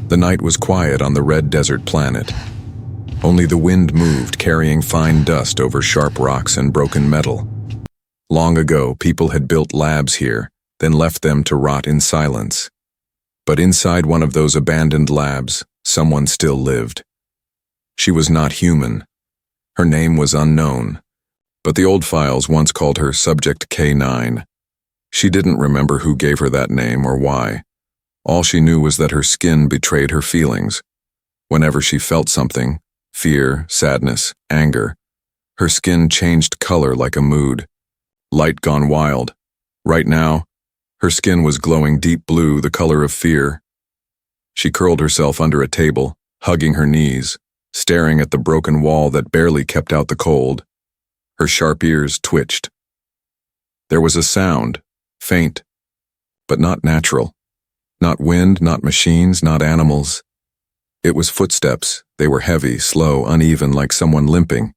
The night was quiet on the red desert planet. Only the wind moved, carrying fine dust over sharp rocks and broken metal. Long ago, people had built labs here, then left them to rot in silence. But inside one of those abandoned labs, someone still lived. She was not human. Her name was unknown, but the old files once called her Subject K9. She didn't remember who gave her that name or why. All she knew was that her skin betrayed her feelings. Whenever she felt something, fear, sadness, anger, her skin changed color like a mood. Light gone wild. Right now, her skin was glowing deep blue, the color of fear. She curled herself under a table, hugging her knees, staring at the broken wall that barely kept out the cold. Her sharp ears twitched. There was a sound, faint, but not natural. Not wind, not machines, not animals. It was footsteps. They were heavy, slow, uneven, like someone limping.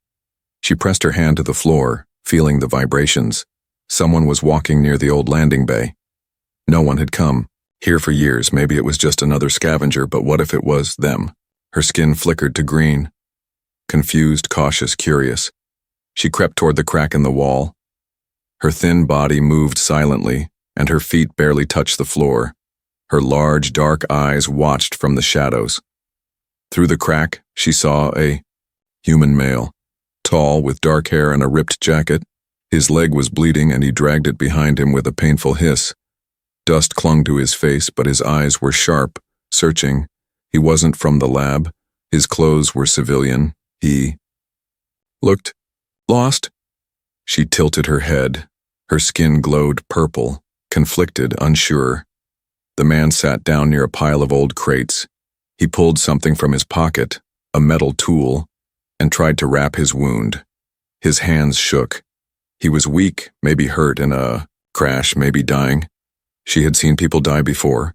She pressed her hand to the floor, feeling the vibrations. Someone was walking near the old landing bay. No one had come here for years. Maybe it was just another scavenger, but what if it was them? Her skin flickered to green. Confused, cautious, curious. She crept toward the crack in the wall. Her thin body moved silently, and her feet barely touched the floor. Her large, dark eyes watched from the shadows. Through the crack, she saw a human male, tall, with dark hair and a ripped jacket. His leg was bleeding, and he dragged it behind him with a painful hiss. Dust clung to his face, but his eyes were sharp, searching. He wasn't from the lab. His clothes were civilian. He looked lost. She tilted her head. Her skin glowed purple, conflicted, unsure. The man sat down near a pile of old crates. He pulled something from his pocket, a metal tool, and tried to wrap his wound. His hands shook. He was weak, maybe hurt in a crash, maybe dying. She had seen people die before.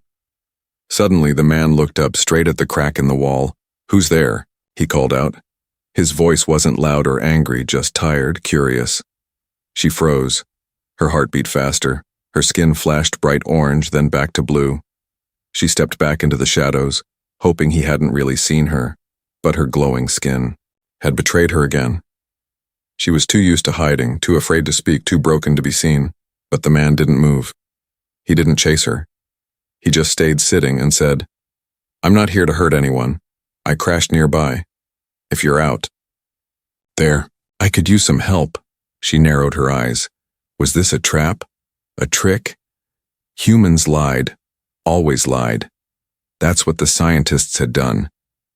Suddenly, the man looked up straight at the crack in the wall. "Who's there?" he called out. His voice wasn't loud or angry, just tired, curious. She froze. Her heart beat faster. Her skin flashed bright orange, then back to blue. She stepped back into the shadows, hoping he hadn't really seen her, but her glowing skin had betrayed her again. She was too used to hiding, too afraid to speak, too broken to be seen, but the man didn't move. He didn't chase her. He just stayed sitting and said, "I'm not here to hurt anyone. I crashed nearby. If you're out." "There, I could use some help." She narrowed her eyes. Was this a trap? A trick? Humans lied, always lied. That's what the scientists had done.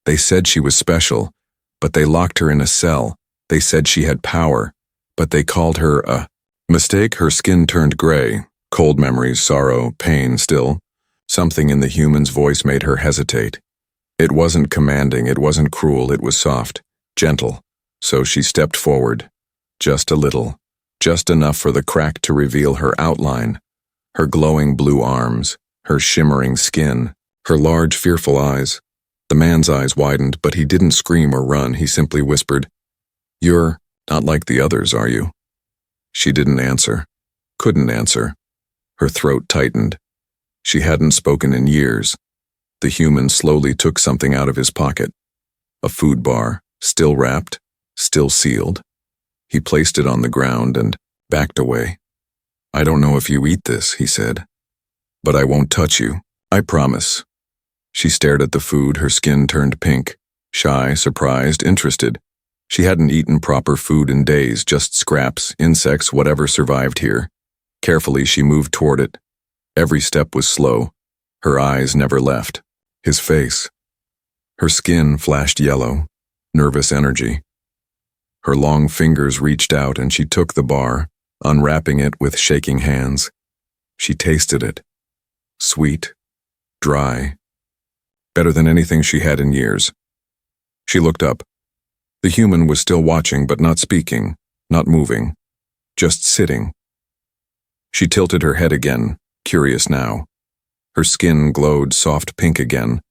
They said she was special, but they locked her in a cell. They said she had power, but they called her a mistake. Her skin turned gray. Cold memories, sorrow, pain still. Something in the human's voice made her hesitate. It wasn't commanding, it wasn't cruel, it was soft, gentle. So she stepped forward. Just a little. Just enough for the crack to reveal her outline. Her glowing blue arms, her shimmering skin, her large, fearful eyes. The man's eyes widened, but he didn't scream or run. He simply whispered, "You're not like the others, are you?" She didn't answer. Couldn't answer. Her throat tightened. She hadn't spoken in years. The human slowly took something out of his pocket. A food bar, still wrapped, still sealed. He placed it on the ground and backed away. "I don't know if you eat this," he said, "but I won't touch you. I promise." She stared at the food, her skin turned pink, shy, surprised, interested. She hadn't eaten proper food in days, just scraps, insects, whatever survived here. Carefully, she moved toward it. Every step was slow. Her eyes never left. His face. Her skin flashed yellow, nervous energy. Her long fingers reached out and she took the bar, unwrapping it with shaking hands. She tasted it. Sweet, dry, better than anything she had in years. She looked up. The human was still watching but not speaking, not moving, just sitting. She tilted her head again, curious now. Her skin glowed soft pink again,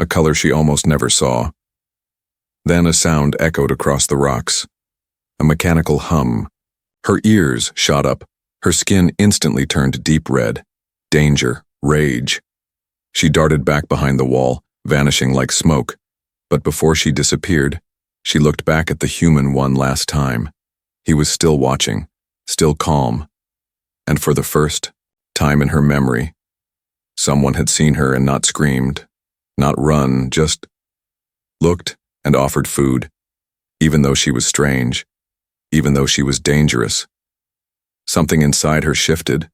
a color she almost never saw. Then a sound echoed across the rocks. A mechanical hum. Her ears shot up. Her skin instantly turned deep red. Danger, rage. She darted back behind the wall, vanishing like smoke. But before she disappeared, she looked back at the human one last time. He was still watching, still calm. And for the first time in her memory, someone had seen her and not screamed, not run, just looked and offered food, even though she was strange, even though she was dangerous. Something inside her shifted.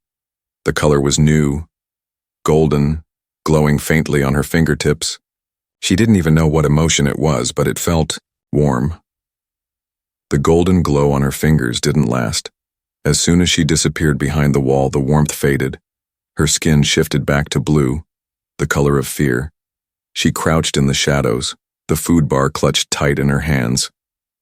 The color was new, golden, glowing faintly on her fingertips. She didn't even know what emotion it was, but it felt warm. The golden glow on her fingers didn't last. As soon as she disappeared behind the wall, the warmth faded. Her skin shifted back to blue, the color of fear. She crouched in the shadows, the food bar clutched tight in her hands.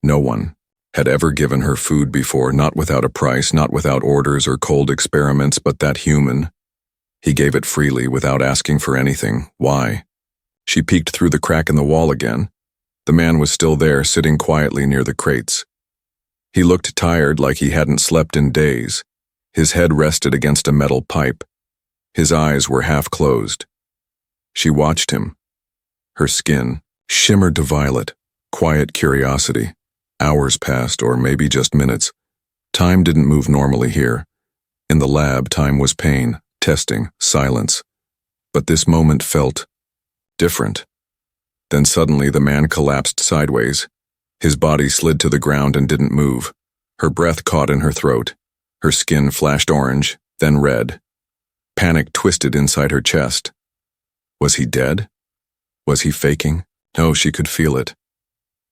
No one had ever given her food before, not without a price, not without orders or cold experiments, but that human. He gave it freely, without asking for anything. Why? She peeked through the crack in the wall again. The man was still there, sitting quietly near the crates. He looked tired, like he hadn't slept in days. His head rested against a metal pipe. His eyes were half closed. She watched him. Her skin shimmered to violet, quiet curiosity. Hours passed, or maybe just minutes. Time didn't move normally here. In the lab, time was pain, testing, silence. But this moment felt different. Then suddenly the man collapsed sideways. His body slid to the ground and didn't move. Her breath caught in her throat. Her skin flashed orange, then red. Panic twisted inside her chest. Was he dead? Was he faking? No, she could feel it.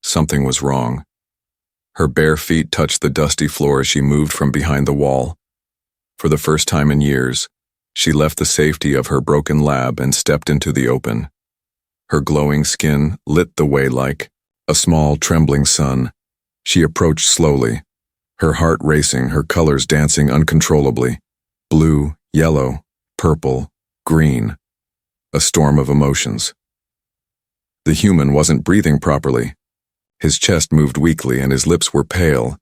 Something was wrong. Her bare feet touched the dusty floor as she moved from behind the wall. For the first time in years, she left the safety of her broken lab and stepped into the open. Her glowing skin lit the way like a small, trembling sun. She approached slowly, her heart racing, her colors dancing uncontrollably. Blue, yellow, purple, green. A storm of emotions. The human wasn't breathing properly. His chest moved weakly and his lips were pale.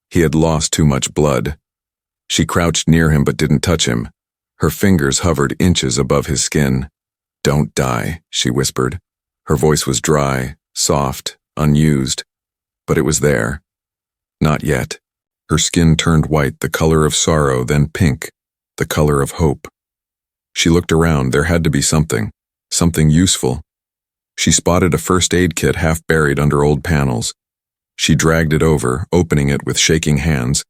He had lost too much blood. She crouched near him but didn't touch him. Her fingers hovered inches above his skin. "Don't die," she whispered. Her voice was dry, soft, unused, but it was there. Not yet. Her skin turned white, the color of sorrow, then pink, the color of hope. She looked around. There had to be something useful. She spotted a first aid kit half buried under old panels. She dragged it over, opening it with shaking hands.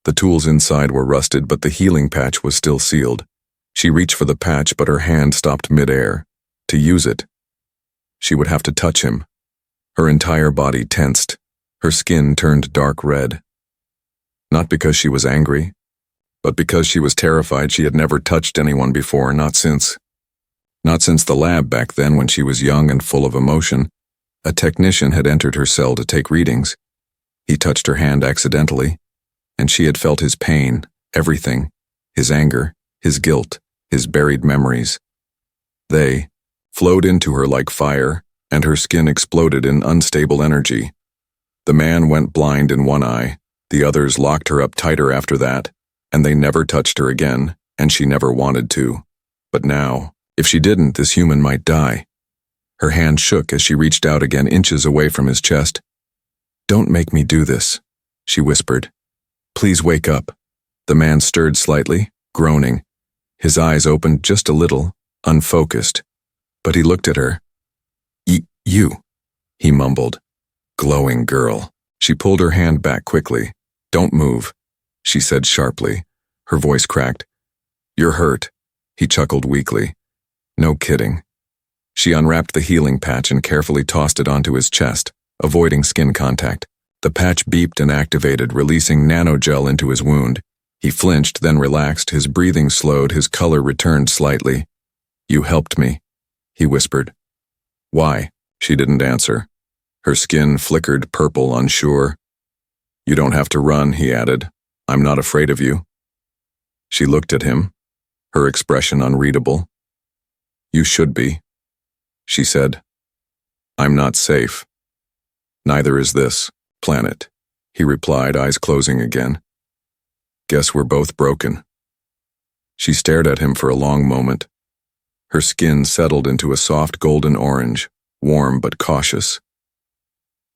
The tools inside were rusted, but the healing patch was still sealed. She reached for the patch, but her hand stopped midair. To use it, she would have to touch him. Her entire body tensed. Her skin turned dark red. Not because she was angry, but because she was terrified. She had never touched anyone before, not since the lab back then when she was young and full of emotion. A technician had entered her cell to take readings. He touched her hand accidentally, and she had felt his pain, everything, his anger, his guilt, his buried memories. They flowed into her like fire, and her skin exploded in unstable energy. The man went blind in one eye. The others locked her up tighter after that, and they never touched her again, and she never wanted to. But now, if she didn't, this human might die. Her hand shook as she reached out again, inches away from his chest. "Don't make me do this," she whispered. "Please wake up." The man stirred slightly, groaning. His eyes opened just a little, unfocused. But he looked at her. You, he mumbled. "Glowing girl." She pulled her hand back quickly. "Don't move," she said sharply. Her voice cracked. "You're hurt," he chuckled weakly. "No kidding." She unwrapped the healing patch and carefully tossed it onto his chest, avoiding skin contact. The patch beeped and activated, releasing nanogel into his wound. He flinched, then relaxed. His breathing slowed, his color returned slightly. "You helped me," he whispered. "Why?" She didn't answer. Her skin flickered purple, unsure. "You don't have to run," he added. "I'm not afraid of you." She looked at him, her expression unreadable. "You should be," she said. "I'm not safe." "Neither is this planet," he replied, eyes closing again. "Guess we're both broken." She stared at him for a long moment. Her skin settled into a soft golden orange, warm but cautious.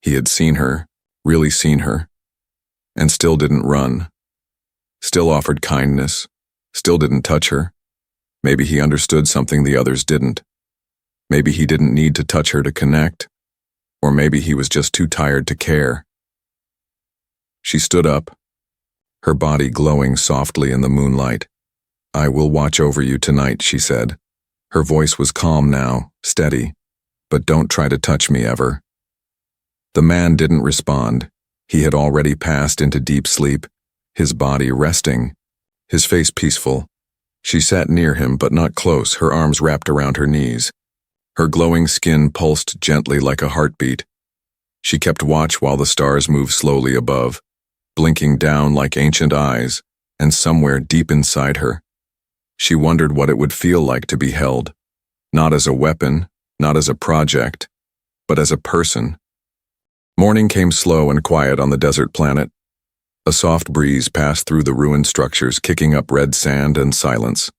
He had seen her, really seen her, and still didn't run. Still offered kindness, still didn't touch her. Maybe he understood something the others didn't. Maybe he didn't need to touch her to connect, or maybe he was just too tired to care. She stood up, her body glowing softly in the moonlight. "I will watch over you tonight," she said. Her voice was calm now, steady. "But don't try to touch me ever." The man didn't respond. He had already passed into deep sleep, his body resting, his face peaceful. She sat near him, but not close, her arms wrapped around her knees. Her glowing skin pulsed gently like a heartbeat. She kept watch while the stars moved slowly above, blinking down like ancient eyes, and somewhere deep inside her, she wondered what it would feel like to be held, not as a weapon, not as a project, but as a person. Morning came slow and quiet on the desert planet. A soft breeze passed through the ruined structures, kicking up red sand and silence.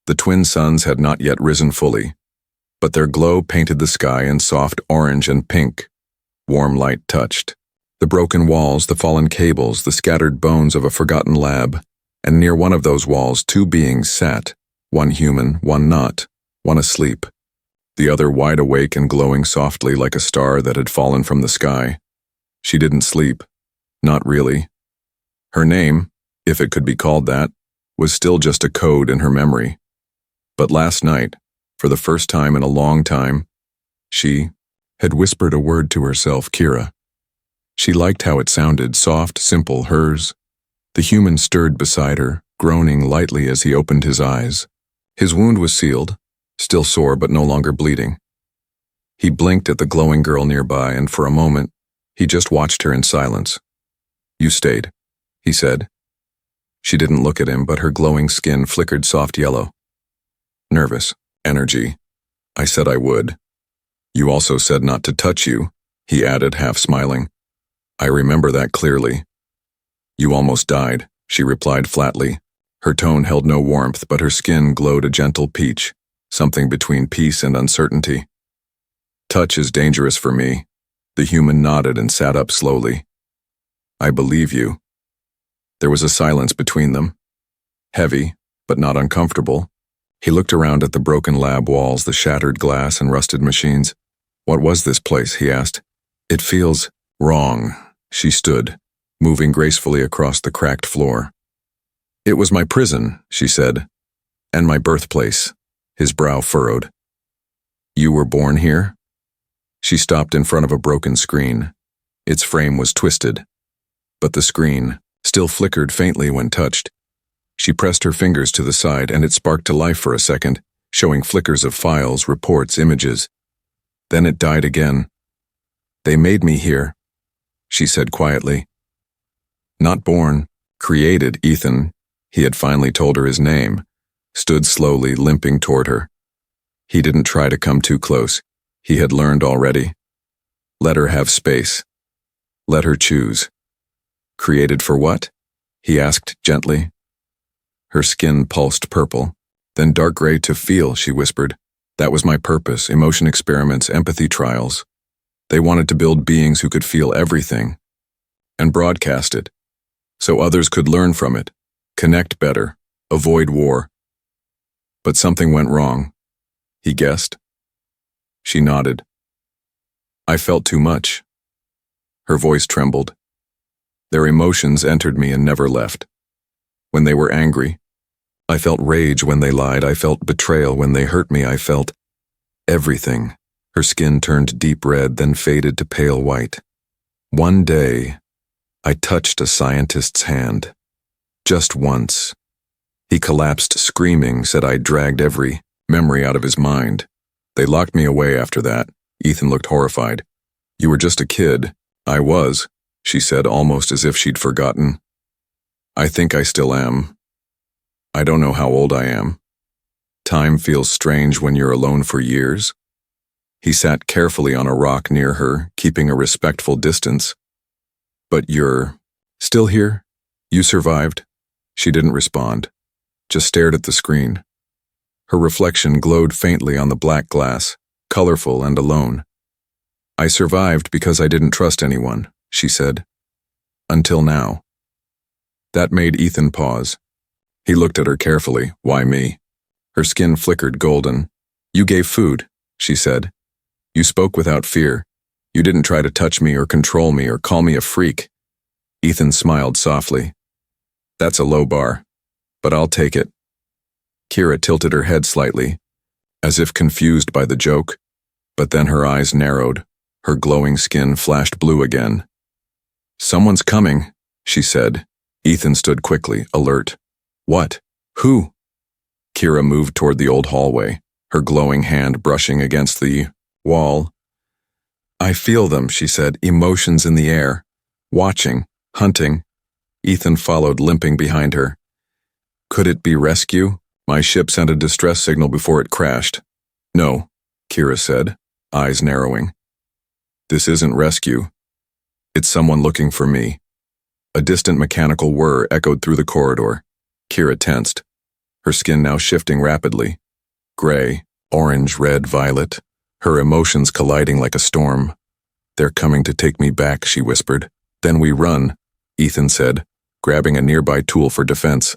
The twin suns had not yet risen fully, but their glow painted the sky in soft orange and pink. Warm light touched the broken walls, the fallen cables, the scattered bones of a forgotten lab, and near one of those walls 2 beings sat, one human, one not, one asleep, the other wide awake and glowing softly like a star that had fallen from the sky. She didn't sleep. Not really. Her name, if it could be called that, was still just a code in her memory. But last night, for the first time in a long time, she had whispered a word to herself, Kira. She liked how it sounded, soft, simple, hers. The human stirred beside her, groaning lightly as he opened his eyes. His wound was sealed, still sore but no longer bleeding. He blinked at the glowing girl nearby, and for a moment, he just watched her in silence. "You stayed," he said. She didn't look at him, but her glowing skin flickered soft yellow. "Nervous. Energy. I said I would. You also said not to touch you," he added, half smiling. "I remember that clearly." "You almost died," she replied flatly. Her tone held no warmth, but her skin glowed a gentle peach, something between peace and uncertainty. "Touch is dangerous for me." The human nodded and sat up slowly. "I believe you." There was a silence between them. Heavy, but not uncomfortable. He looked around at the broken lab walls, the shattered glass and rusted machines. "What was this place?" he asked. "It feels wrong." She stood, moving gracefully across the cracked floor. "It was my prison," she said, "and my birthplace." His brow furrowed. "You were born here?" She stopped in front of a broken screen. Its frame was twisted, but the screen still flickered faintly when touched. She pressed her fingers to the side, and it sparked to life for a second, showing flickers of files, reports, images. Then it died again. "They made me here," she said quietly. "Not born, created." Ethan, he had finally told her his name, stood slowly, limping toward her. He didn't try to come too close. He had learned already. Let her have space. Let her choose. "Created for what?" he asked gently. Her skin pulsed purple, then dark gray. "To feel," she whispered. "That was my purpose, emotion experiments, empathy trials. They wanted to build beings who could feel everything, and broadcast it, so others could learn from it, connect better, avoid war. But something went wrong," he guessed. She nodded. "I felt too much." Her voice trembled. "Their emotions entered me and never left. When they were angry, I felt rage. When they lied, I felt betrayal. When they hurt me, I felt everything." Her skin turned deep red, then faded to pale white. "One day, I touched a scientist's hand. Just once. He collapsed screaming, said I dragged every memory out of his mind. They locked me away after that." Ethan looked horrified. "You were just a kid." "I was," she said, almost as if she'd forgotten. "I think I still am. I don't know how old I am. Time feels strange when you're alone for years." He sat carefully on a rock near her, keeping a respectful distance. "But you're still here? You survived?" She didn't respond, just stared at the screen. Her reflection glowed faintly on the black glass, colorful and alone. "I survived because I didn't trust anyone," she said. "Until now." That made Ethan pause. He looked at her carefully. "Why me?" Her skin flickered golden. "You gave food," she said. "You spoke without fear. You didn't try to touch me or control me or call me a freak." Ethan smiled softly. "That's a low bar, but I'll take it." Kira tilted her head slightly, as if confused by the joke, but then her eyes narrowed. Her glowing skin flashed blue again. "Someone's coming," she said. Ethan stood quickly, alert. "What? Who?" Kira moved toward the old hallway, her glowing hand brushing against the wall. "I feel them," she said, emotions in the air. "Watching, hunting." Ethan followed, limping behind her. "Could it be rescue? My ship sent a distress signal before it crashed." "No," Kira said, eyes narrowing. "This isn't rescue. It's someone looking for me." A distant mechanical whir echoed through the corridor. Kira tensed, her skin now shifting rapidly. Gray, orange, red, violet, her emotions colliding like a storm. "They're coming to take me back," she whispered. "Then we run," Ethan said, grabbing a nearby tool for defense.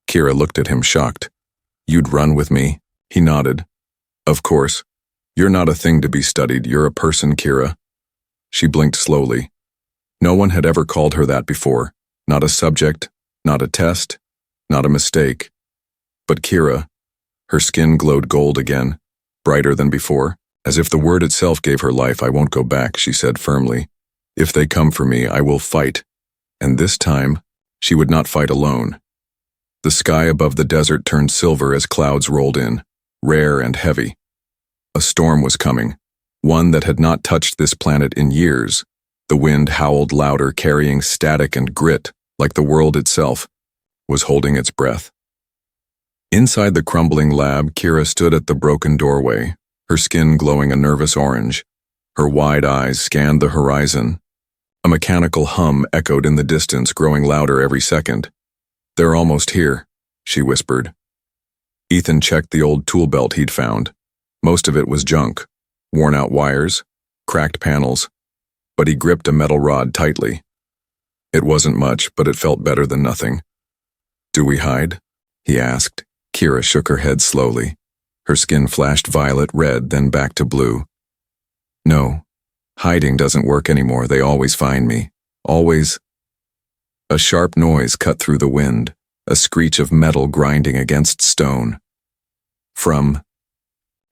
Kira looked at him, shocked. "You'd run with me?" He nodded. "Of course. You're not a thing to be studied, you're a person, Kira." She blinked slowly. No one had ever called her that before. Not a subject, not a test, not a mistake. But Kira, her skin glowed gold again, brighter than before, as if the word itself gave her life. "I won't go back," she said firmly. "If they come for me, I will fight." And this time, she would not fight alone. The sky above the desert turned silver as clouds rolled in, rare and heavy. A storm was coming, one that had not touched this planet in years. The wind howled louder, carrying static and grit, like the world itself was holding its breath. Inside the crumbling lab, Kira stood at the broken doorway, her skin glowing a nervous orange. Her wide eyes scanned the horizon. A mechanical hum echoed in the distance, growing louder every second. "They're almost here," she whispered. Ethan checked the old tool belt he'd found. Most of it was junk, worn-out wires, cracked panels, but he gripped a metal rod tightly. It wasn't much, but it felt better than nothing. "Do we hide?" he asked. Kira shook her head slowly. Her skin flashed violet, red, then back to blue. "No, hiding doesn't work anymore. They always find me. Always." A sharp noise cut through the wind, a screech of metal grinding against stone. From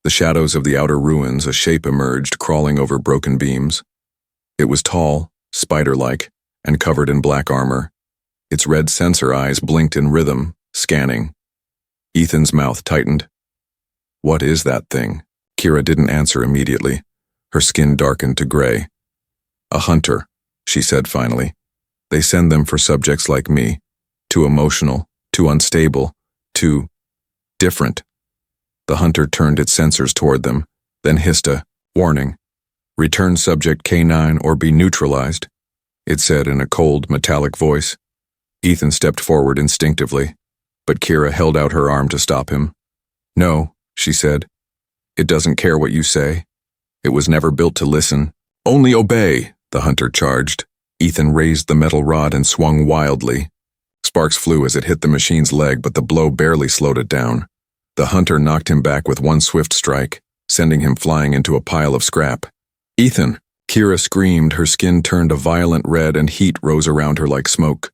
the shadows of the outer ruins, a shape emerged, crawling over broken beams. It was tall, spider-like, and covered in black armor. Its red sensor eyes blinked in rhythm, scanning. Ethan's mouth tightened. "What is that thing?" Kira didn't answer immediately. Her skin darkened to gray. "A hunter," she said finally. "They send them for subjects like me. Too emotional, too unstable, too different." The hunter turned its sensors toward them, then hissed a warning. "Return subject K9 or be neutralized," it said in a cold, metallic voice. Ethan stepped forward instinctively, but Kira held out her arm to stop him. "No," she said. "It doesn't care what you say. It was never built to listen. Only obey," the hunter charged. Ethan raised the metal rod and swung wildly. Sparks flew as it hit the machine's leg, but the blow barely slowed it down. The hunter knocked him back with one swift strike, sending him flying into a pile of scrap. "Ethan!" Kira screamed, her skin turned a violent red and heat rose around her like smoke.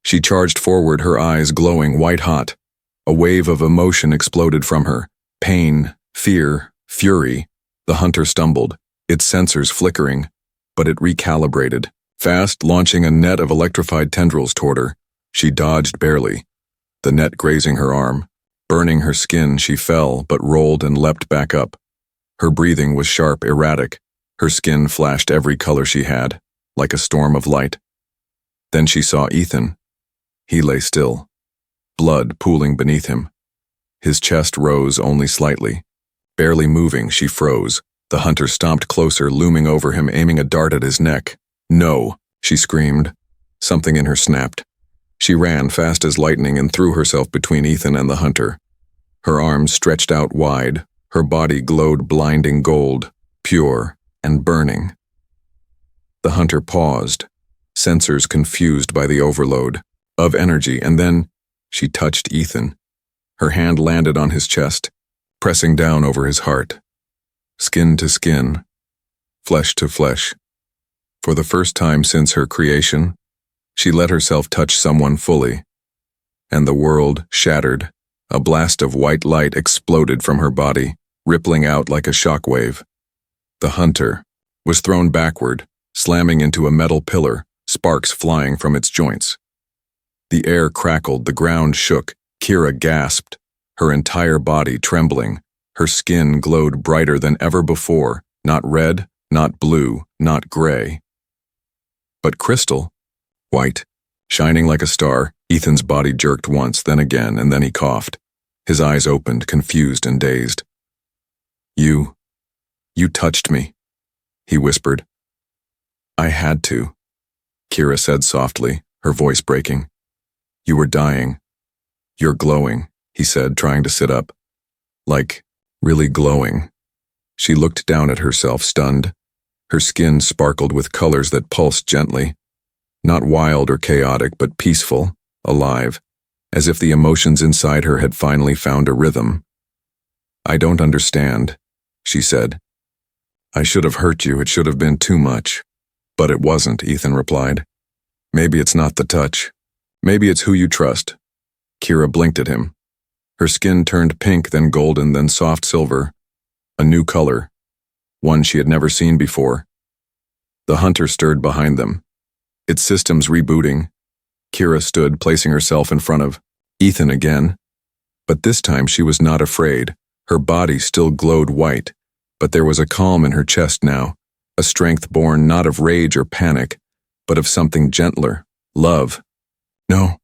She charged forward, her eyes glowing white-hot. A wave of emotion exploded from her. Pain, fear, fury. The hunter stumbled, its sensors flickering, but it recalibrated, fast, launching a net of electrified tendrils toward her. She dodged barely, the net grazing her arm. Burning her skin, she fell, but rolled and leapt back up. Her breathing was sharp, erratic. Her skin flashed every color she had, like a storm of light. Then she saw Ethan. He lay still, blood pooling beneath him. His chest rose only slightly. Barely moving, she froze. The hunter stomped closer, looming over him, aiming a dart at his neck. "No," she screamed. Something in her snapped. She ran fast as lightning and threw herself between Ethan and the hunter. Her arms stretched out wide, her body glowed blinding gold, pure and burning. The hunter paused, sensors confused by the overload of energy, and then she touched Ethan. Her hand landed on his chest, pressing down over his heart. Skin to skin, flesh to flesh. For the first time since her creation, she let herself touch someone fully, and the world shattered. A blast of white light exploded from her body, rippling out like a shockwave. The hunter was thrown backward, slamming into a metal pillar, sparks flying from its joints. The air crackled, the ground shook. Kira gasped, her entire body trembling. Her skin glowed brighter than ever before, not red, not blue, not gray, but crystal, white, shining like a star. Ethan's body jerked once, then again, and then he coughed. His eyes opened, confused and dazed. You touched me," he whispered. "I had to," Kira said softly, her voice breaking. "You were dying. You're glowing," he said, trying to sit up. "Like, really glowing." She looked down at herself, stunned. Her skin sparkled with colors that pulsed gently. Not wild or chaotic, but peaceful, alive, as if the emotions inside her had finally found a rhythm. "I don't understand," she said. "I should have hurt you, it should have been too much." "But it wasn't," Ethan replied. "Maybe it's not the touch. Maybe it's who you trust." Kira blinked at him. Her skin turned pink, then golden, then soft silver. A new color, one she had never seen before. The hunter stirred behind them, its systems rebooting. Kira stood, placing herself in front of Ethan again. But this time she was not afraid. Her body still glowed white, but there was a calm in her chest now, a strength born not of rage or panic, but of something gentler, love. "No,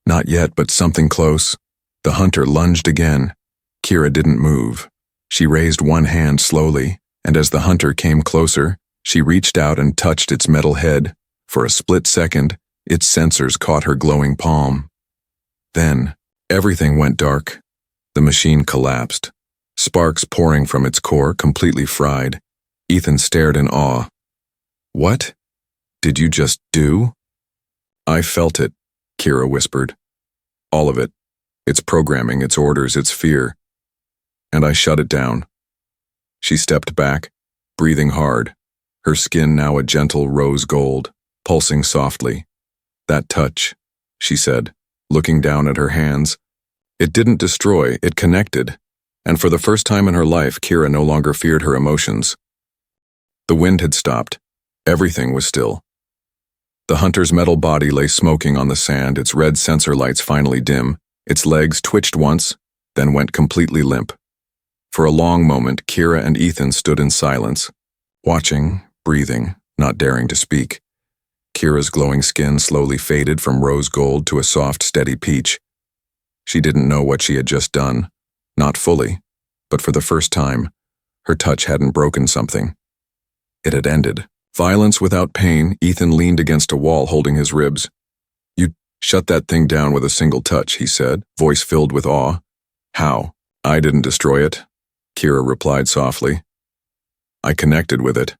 not yet, but something close." The hunter lunged again. Kira didn't move. She raised one hand slowly, and as the hunter came closer, she reached out and touched its metal head. For a split second, its sensors caught her glowing palm. Then, everything went dark. The machine collapsed, sparks pouring from its core, completely fried. Ethan stared in awe. "What did you just do?" "I felt it," Kira whispered. "All of it. Its programming, its orders, its fear. And I shut it down." She stepped back, breathing hard, her skin now a gentle rose gold, pulsing softly. "That touch," she said, looking down at her hands. "It didn't destroy, it connected." And for the first time in her life, Kira no longer feared her emotions. The wind had stopped. Everything was still. The hunter's metal body lay smoking on the sand, its red sensor lights finally dim. Its legs twitched once, then went completely limp. For a long moment, Kira and Ethan stood in silence, watching, breathing, not daring to speak. Kira's glowing skin slowly faded from rose gold to a soft, steady peach. She didn't know what she had just done. Not fully, but for the first time, her touch hadn't broken something. It had ended. Violence without pain, Ethan leaned against a wall holding his ribs. "You shut that thing down with a single touch," he said, voice filled with awe. "How?" "I didn't destroy it," Kira replied softly. "I connected with it."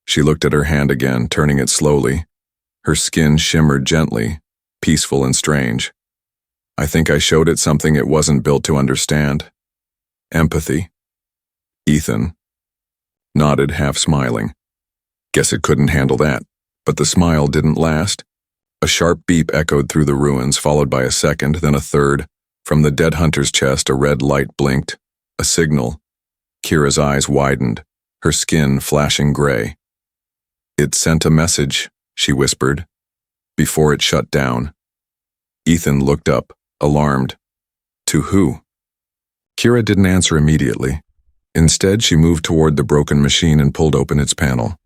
She looked at her hand again, turning it slowly. Her skin shimmered gently, peaceful and strange. "I think I showed it something it wasn't built to understand. Empathy." Ethan nodded, half smiling. Guess it couldn't handle that. But the smile didn't last. A sharp beep echoed through the ruins, followed by a second, then a third. From the dead hunter's chest, a red light blinked. A signal. Kira's eyes widened, her skin flashing gray. "It sent a message," she whispered, before it shut down. Ethan looked up, alarmed. "To who?" Kira didn't answer immediately. Instead, she moved toward the broken machine and pulled open its panel.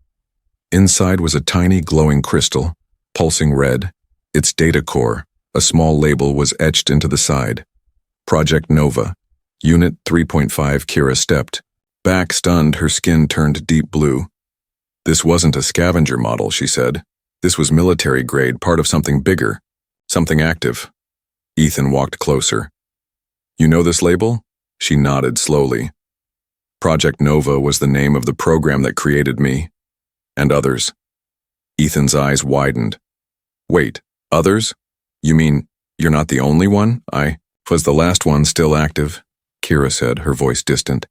Inside was a tiny glowing crystal, pulsing red. Its data core, a small label, was etched into the side. Project Nova, Unit 3.5. Kira stepped back, stunned, her skin turned deep blue. "This wasn't a scavenger model," she said. "This was military grade, part of something bigger, something active." Ethan walked closer. You know this label? She nodded slowly. Project Nova was the name of the program that created me. And others. Ethan's eyes widened. Wait, others? You mean you're not the only one? Was the last one still active? Kira said, her voice distant.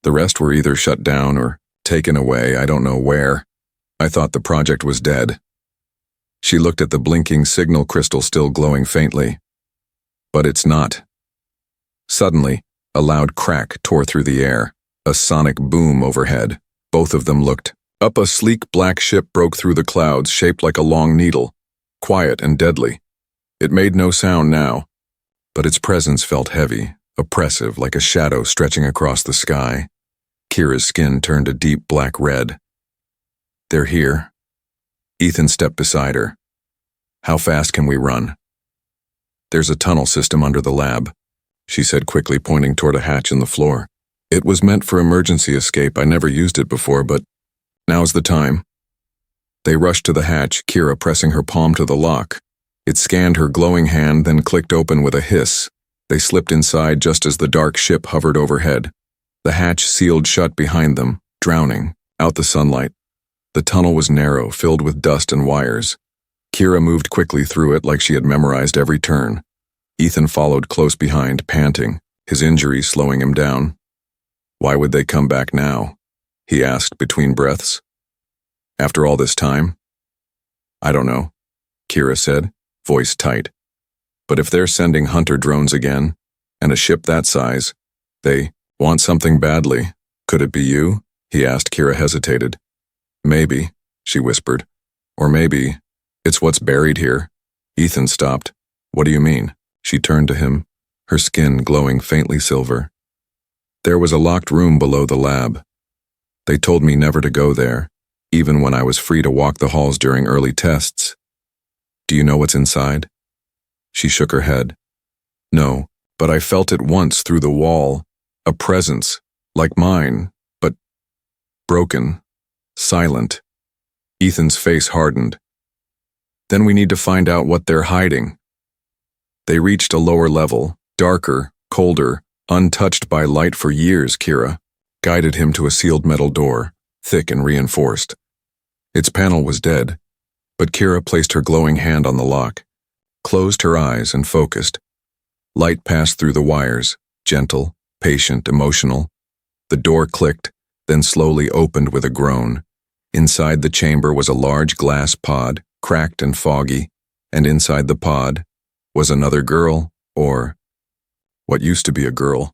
The rest were either shut down or taken away, I don't know where. I thought the project was dead. She looked at the blinking signal crystal still glowing faintly. But it's not. Suddenly, a loud crack tore through the air, a sonic boom overhead. Both of them looked up. A sleek black ship broke through the clouds, shaped like a long needle, quiet and deadly. It made no sound now, but its presence felt heavy, oppressive, like a shadow stretching across the sky. Kira's skin turned a deep black red. They're here. Ethan stepped beside her. How fast can we run? There's a tunnel system under the lab, she said quickly, pointing toward a hatch in the floor. It was meant for emergency escape. I never used it before, but now's the time. They rushed to the hatch, Kira pressing her palm to the lock. It scanned her glowing hand, then clicked open with a hiss. They slipped inside just as the dark ship hovered overhead. The hatch sealed shut behind them, drowning out the sunlight. The tunnel was narrow, filled with dust and wires. Kira moved quickly through it like she had memorized every turn. Ethan followed close behind, panting, his injuries slowing him down. Why would they come back now? He asked between breaths. After all this time? I don't know, Kira said, voice tight. But if they're sending hunter drones again, and a ship that size, they want something badly. Could it be you? He asked. Kira hesitated. Maybe, she whispered. Or maybe it's what's buried here. Ethan stopped. What do you mean? She turned to him, her skin glowing faintly silver. There was a locked room below the lab. They told me never to go there, even when I was free to walk the halls during early tests. Do you know what's inside? She shook her head. No, but I felt it once through the wall, a presence, like mine, but broken, silent. Ethan's face hardened. Then we need to find out what they're hiding. They reached a lower level, darker, colder, untouched by light for years. Kira guided him to a sealed metal door, thick and reinforced. Its panel was dead, but Kira placed her glowing hand on the lock, closed her eyes and focused. Light passed through the wires, gentle, patient, emotional. The door clicked, then slowly opened with a groan. Inside the chamber was a large glass pod, cracked and foggy, and inside the pod was another girl, or what used to be a girl.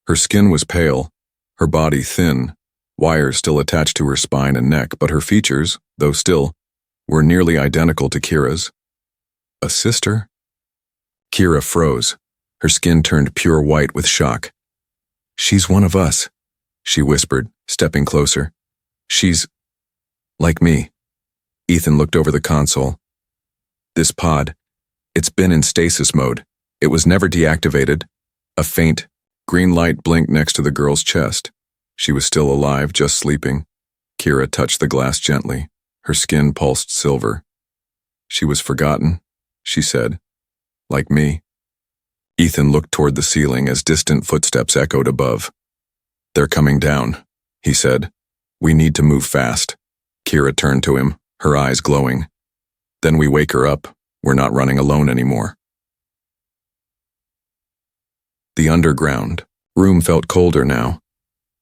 Her skin was pale, her body thin, wires still attached to her spine and neck, but her features, though still, were nearly identical to Kira's. A sister? Kira froze. Her skin turned pure white with shock. She's one of us, she whispered, stepping closer. She's like me. Ethan looked over the console. This pod, it's been in stasis mode. It was never deactivated. A faint, green light blinked next to the girl's chest. She was still alive, just sleeping. Kira touched the glass gently. Her skin pulsed silver. She was forgotten, she said. Like me. Ethan looked toward the ceiling as distant footsteps echoed above. They're coming down, he said. We need to move fast. Kira turned to him, her eyes glowing. Then we wake her up. We're not running alone anymore. The underground room felt colder now.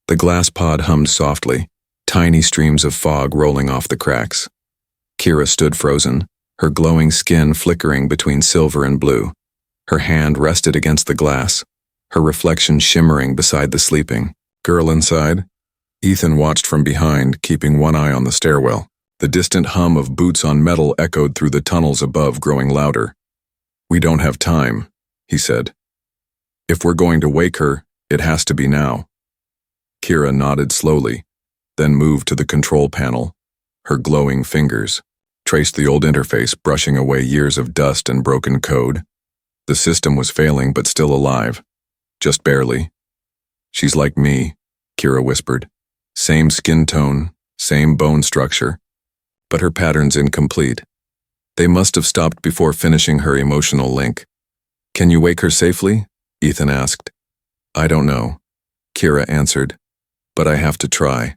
The glass pod hummed softly, tiny streams of fog rolling off the cracks. Kira stood frozen, her glowing skin flickering between silver and blue. Her hand rested against the glass, her reflection shimmering beside the sleeping girl inside. Ethan watched from behind, keeping one eye on the stairwell. The distant hum of boots on metal echoed through the tunnels above, growing louder. We don't have time, he said. If we're going to wake her, it has to be now. Kira nodded slowly, then moved to the control panel. Her glowing fingers traced the old interface, brushing away years of dust and broken code. The system was failing, but still alive. Just barely. She's like me, Kira whispered. Same skin tone, same bone structure, but her pattern's incomplete. They must have stopped before finishing her emotional link. Can you wake her safely? Ethan asked. I don't know, Kira answered, but I have to try.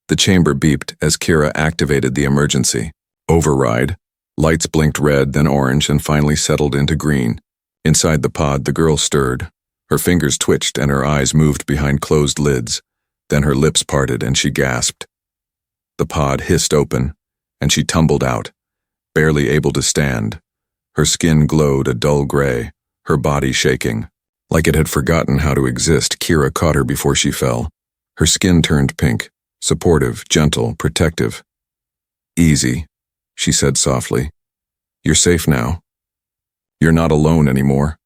The chamber beeped as Kira activated the emergency. Override. Lights blinked red, then orange, and finally settled into green. Inside the pod, the girl stirred. Her fingers twitched and her eyes moved behind closed lids. Then her lips parted and she gasped. The pod hissed open, and she tumbled out, barely able to stand. Her skin glowed a dull gray, her body shaking. Like it had forgotten how to exist, Kira caught her before she fell. Her skin turned pink, supportive, gentle, protective. Easy, she said softly. You're safe now. You're not alone anymore.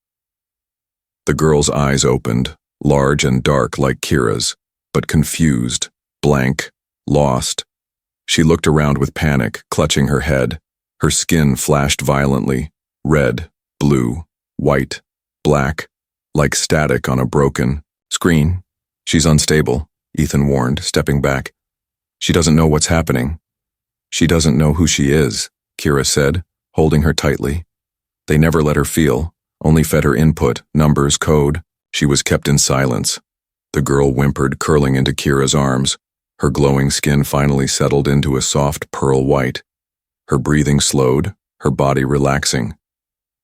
The girl's eyes opened, large and dark like Kira's, but confused, blank, lost. She looked around with panic, clutching her head. Her skin flashed violently, red, blue, white, black, like static on a broken screen. She's unstable, Ethan warned, stepping back. She doesn't know what's happening. She doesn't know who she is, Kira said, holding her tightly. They never let her feel, only fed her input, numbers, code. She was kept in silence. The girl whimpered, curling into Kira's arms. Her glowing skin finally settled into a soft pearl white. Her breathing slowed, her body relaxing.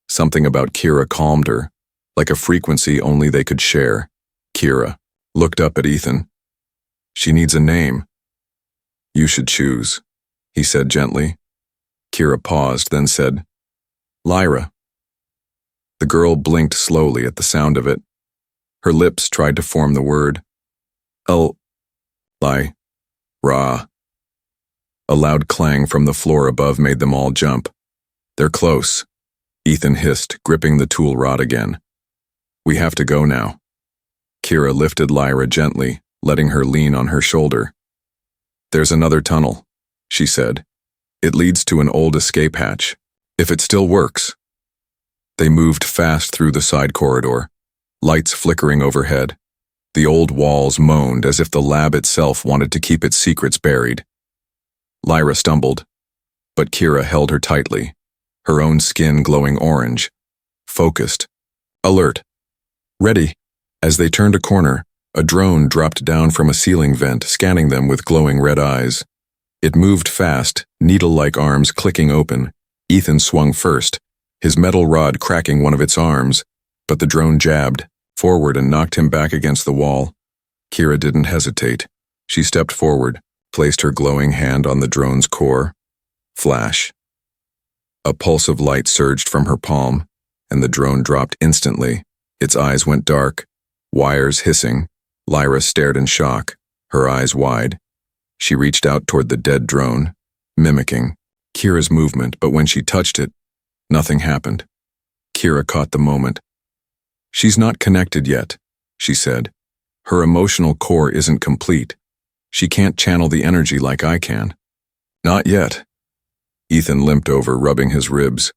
Something about Kira calmed her, like a frequency only they could share. Kira looked up at Ethan. She needs a name. You should choose, he said gently. Kira paused, then said, Lyra. The girl blinked slowly at the sound of it. Her lips tried to form the word. Ra. A loud clang from the floor above made them all jump. They're close, Ethan hissed, gripping the tool rod again. We have to go now. Kira lifted Lyra gently, letting her lean on her shoulder. There's another tunnel, she said. It leads to an old escape hatch, if it still works. They moved fast through the side corridor, lights flickering overhead. The old walls moaned as if the lab itself wanted to keep its secrets buried. Lyra stumbled, but Kira held her tightly, her own skin glowing orange, focused, alert, ready. As they turned a corner, a drone dropped down from a ceiling vent, scanning them with glowing red eyes. It moved fast, needle-like arms clicking open. Ethan swung first, his metal rod cracking one of its arms, but the drone jabbed forward and knocked him back against the wall. Kira didn't hesitate. She stepped forward, placed her glowing hand on the drone's core. Flash. A pulse of light surged from her palm, and the drone dropped instantly. Its eyes went dark, wires hissing. Lyra stared in shock, her eyes wide. She reached out toward the dead drone, mimicking Kira's movement, but when she touched it, nothing happened. Kira caught the moment. She's not connected yet, she said. Her emotional core isn't complete. She can't channel the energy like I can. Not yet. Ethan limped over, rubbing his ribs.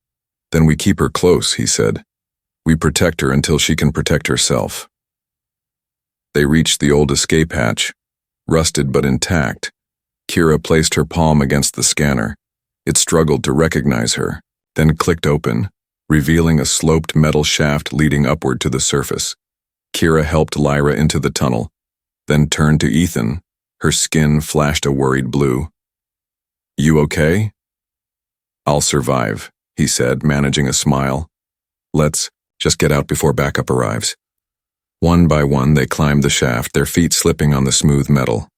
Then we keep her close, he said. We protect her until she can protect herself. They reached the old escape hatch, rusted but intact. Kira placed her palm against the scanner. It struggled to recognize her, then clicked open, revealing a sloped metal shaft leading upward to the surface. Kira helped Lyra into the tunnel, then turned to Ethan. Her skin flashed a worried blue. You okay? I'll survive, he said, managing a smile. Let's just get out before backup arrives. One by one, they climbed the shaft, their feet slipping on the smooth metal.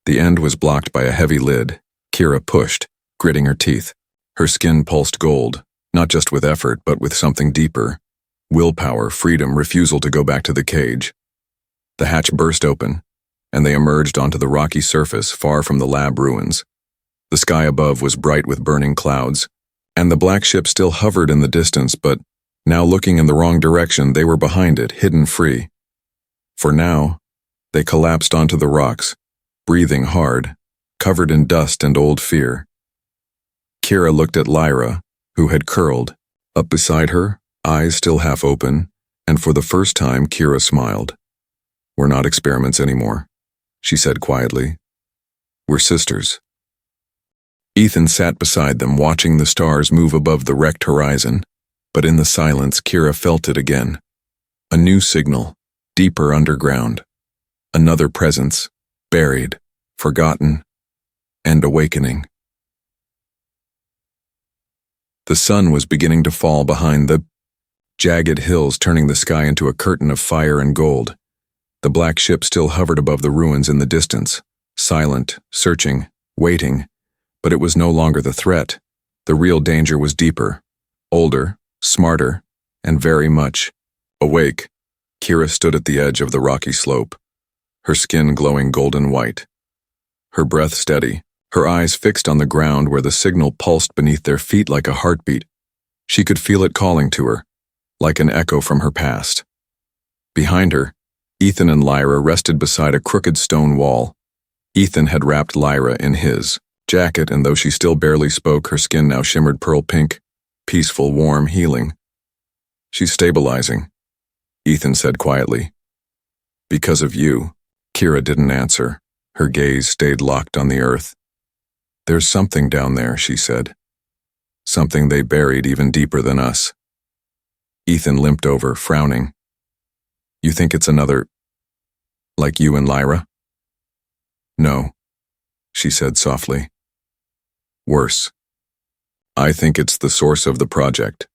The end was blocked by a heavy lid. Kira pushed, gritting her teeth. Her skin pulsed gold, not just with effort, but with something deeper. Willpower, freedom, refusal to go back to the cage. The hatch burst open, and they emerged onto the rocky surface far from the lab ruins. The sky above was bright with burning clouds, and the black ship still hovered in the distance, but now looking in the wrong direction, they were behind it, hidden free. For now, they collapsed onto the rocks, breathing hard, covered in dust and old fear. Kira looked at Lyra, who had curled, up beside her, eyes still half open, and for the first time Kira smiled. We're not experiments anymore, she said quietly. We're sisters. Ethan sat beside them, watching the stars move above the wrecked horizon, but in the silence Kira felt it again. A new signal, deeper underground. Another presence, buried, forgotten, and awakening. The sun was beginning to fall behind the jagged hills, turning the sky into a curtain of fire and gold. The black ship still hovered above the ruins in the distance, silent, searching, waiting, but it was no longer the threat. The real danger was deeper, older, smarter, and very much awake. Kira stood at the edge of the rocky slope, her skin glowing golden white, her breath steady, her eyes fixed on the ground where the signal pulsed beneath their feet like a heartbeat. She could feel it calling to her, like an echo from her past. Behind her, Ethan and Lyra rested beside a crooked stone wall. Ethan had wrapped Lyra in his jacket, and though she still barely spoke, her skin now shimmered pearl pink, peaceful, warm, healing. "She's stabilizing," Ethan said quietly. "Because of you." Kira didn't answer. Her gaze stayed locked on the earth. "There's something down there," she said. "Something they buried even deeper than us." Ethan limped over, frowning. "You think it's another, like you and Lyra?" "No," she said softly. "Worse. I think it's the source of the project.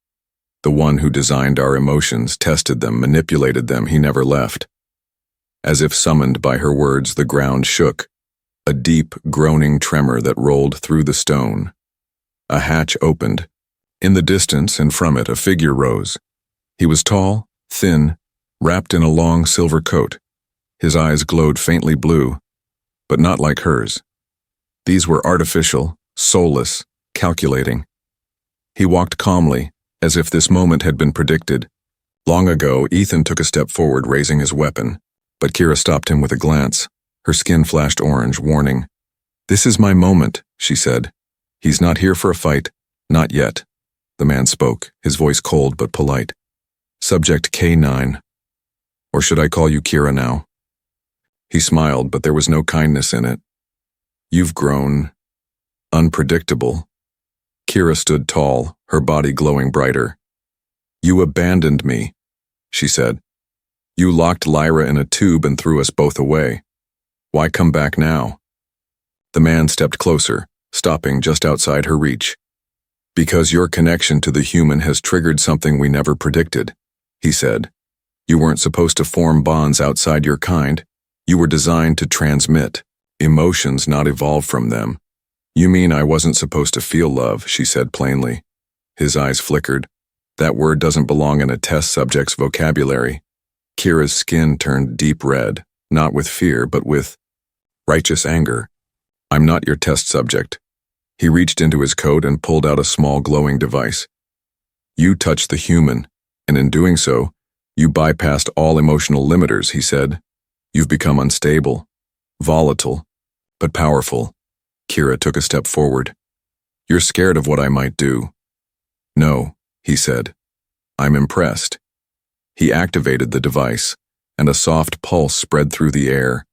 The one who designed our emotions, tested them, manipulated them. He never left." As if summoned by her words, the ground shook, a deep, groaning tremor that rolled through the stone. A hatch opened. In the distance, and from it, a figure rose. He was tall, thin, wrapped in a long silver coat. His eyes glowed faintly blue, but not like hers. These were artificial, soulless, calculating. He walked calmly, as if this moment had been predicted. Long ago, Ethan took a step forward, raising his weapon, but Kira stopped him with a glance. Her skin flashed orange, warning. "This is my moment," she said. "He's not here for a fight. Not yet." The man spoke, his voice cold but polite. "Subject K9. Or should I call you Kira now?" He smiled, but there was no kindness in it. "You've grown unpredictable." Kira stood tall, her body glowing brighter. "You abandoned me," she said. "You locked Lyra in a tube and threw us both away. Why come back now?" The man stepped closer, stopping just outside her reach. "Because your connection to the human has triggered something we never predicted," he said. "You weren't supposed to form bonds outside your kind. You were designed to transmit emotions, not evolve from them." "You mean I wasn't supposed to feel love?" she said plainly. His eyes flickered. "That word doesn't belong in a test subject's vocabulary." Kira's skin turned deep red, not with fear, but with righteous anger. "I'm not your test subject." He reached into his coat and pulled out a small glowing device. "You touched the human, and in doing so, you bypassed all emotional limiters," he said. "You've become unstable, volatile, but powerful." Kira took a step forward. "You're scared of what I might do." "No," he said. "I'm impressed." He activated the device, and a soft pulse spread through the air.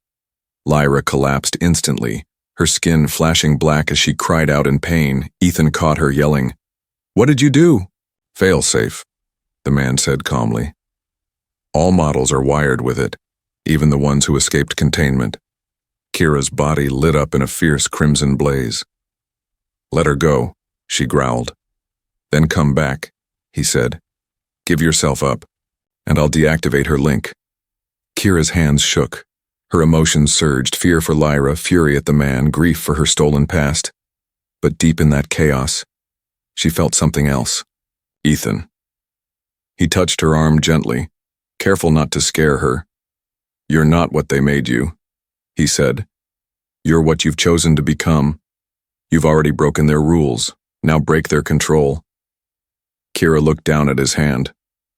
Lyra collapsed instantly, her skin flashing black as she cried out in pain. Ethan caught her, yelling, "What did you do?" "Failsafe," the man said calmly. "All models are wired with it, even the ones who escaped containment." Kira's body lit up in a fierce crimson blaze. "Let her go," she growled. "Then come back," he said. "Give yourself up, and I'll deactivate her link." Kira's hands shook. Her emotions surged, fear for Lyra, fury at the man, grief for her stolen past. But deep in that chaos, she felt something else. Ethan. He touched her arm gently, careful not to scare her. "You're not what they made you," he said. "You're what you've chosen to become. You've already broken their rules. Now break their control." Kira looked down at his hand,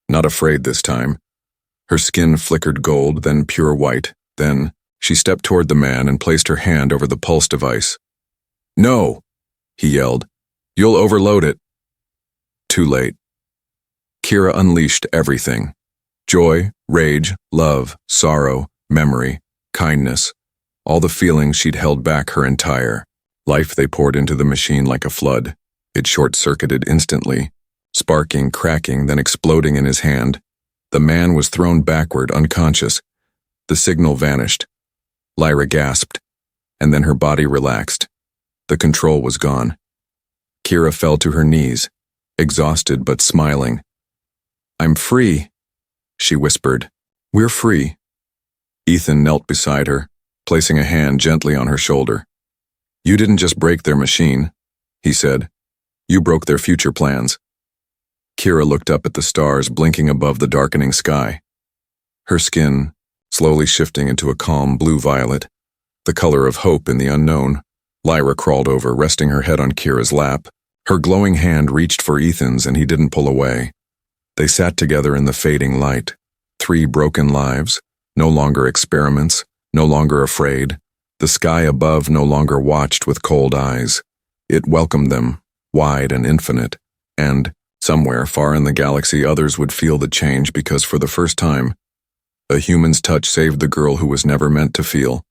not afraid this time. Her skin flickered gold, then pure white. Then she stepped toward the man and placed her hand over the pulse device. "No," he yelled. "You'll overload it." Too late. Kira unleashed everything. Joy, rage, love, sorrow, memory, kindness. All the feelings she'd held back her entire life they poured into the machine like a flood. It short-circuited instantly, sparking, cracking, then exploding in his hand. The man was thrown backward, unconscious. The signal vanished. Lyra gasped, and then her body relaxed. The control was gone. Kira fell to her knees, exhausted but smiling. "I'm free," she whispered. "We're free." Ethan knelt beside her, placing a hand gently on her shoulder. "You didn't just break their machine," he said. "You broke their future plans." Kira looked up at the stars blinking above the darkening sky. Her skin, slowly shifting into a calm blue-violet, the color of hope in the unknown. Lyra crawled over, resting her head on Kira's lap. Her glowing hand reached for Ethan's and he didn't pull away. They sat together in the fading light. 3 broken lives, no longer experiments, no longer afraid. The sky above no longer watched with cold eyes. It welcomed them, wide and infinite, and, somewhere far in the galaxy, others would feel the change because for the first time, a human's touch saved the girl who was never meant to feel.